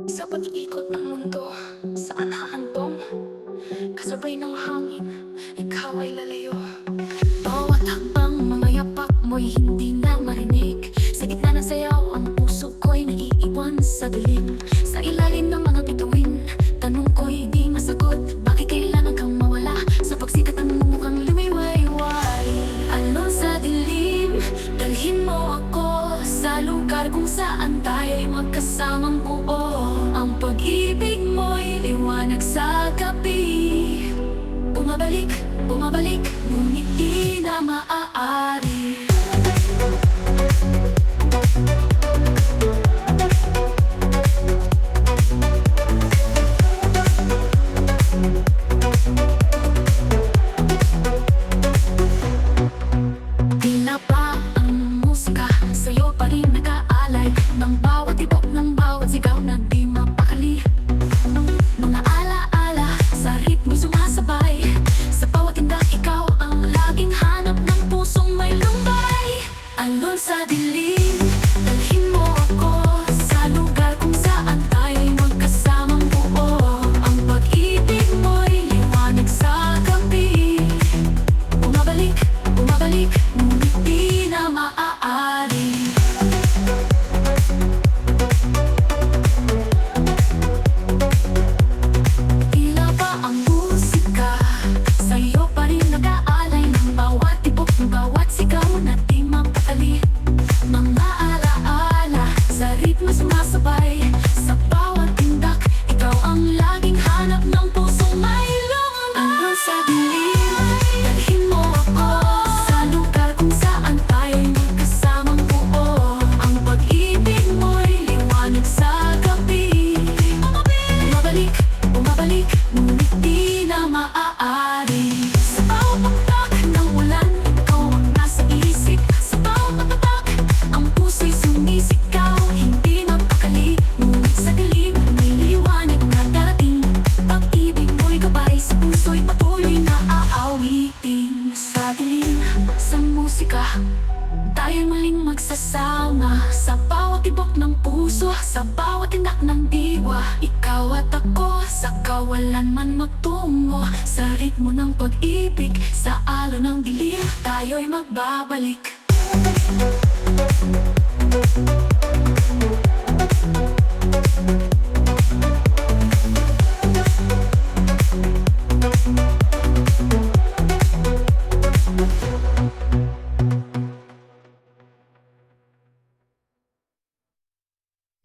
Sa pag-ikot ng mundo, saan hahandong? Kasabay ng hangin, ikaw ay lalayo. Bawat hakbang mamayapak mo'y hindi na marinig. Sa gitna ng sayaw, ang puso ko'y naiiwan sa dilim. Sa ilalim ng mga bituin, tanong ko'y di masagot. Bakit kailangan kang mawala? Sa pagsikat ng mukhang lumiwayway. Alon sa dilim, dalhin mo ako sa lugar kung saan tayo'y magkasamang buo. Ang pag-ibig mo'y liwanag sa gabi. Bumabalik, bumabalik, ngunit di na maaari. Tila ba ang musika sa'yo pa rin nag-aalay? Ng bawat tibok, ng bawat sigaw na di mapakali. Mga alaala sa ritmo sumasabay. Sa bawat tindak ikaw ang laging hanap ng pusong may lumbay. Alon sa dilim, dalhin mo ako sa lugar kung saan tayo'y magkasamang buo. Ang pag-ibig mo'y liwanag sa gabi. Bumabalik, bumabalik, ngunit di na maaari. Tila ba ang musika sa'yo pa rin nag-aalay? Ng bawat tibok, ng bawat sigaw na di mapakali. Mga alaala sa ritmo sumasabay. Sa bawat tindak, ikaw ang laging hanap ng pusong may lumbay. Hanggang sa dilim, dalhin mo ako sa lugar kung saan tayo'y magkasamang buo. Ang pag-ibig mo'y liwanag sa gabi. Bumabalik, bumabalik, ngunit di na maaari. Sa bawat pakpak ng ulan, ikaw ang nasa isip. Sa bawat pagpapak, ang puso'y sumisigaw. Hindi mapakali, ngunit sa dilim may liwanag na darating. Pag-ibig mo'y gabay, sa puso'y patuloy na aawitin. Sa dilim, sa musika, tayo'y muling magsasama. Sa bawat tibok ng puso, sa bawat tindak ng diwa. Ikaw at ako, sa kawalan man magtungo. Sa ritmo ng pag-ibig, sa alon ng dilim, tayo'y magbabalik.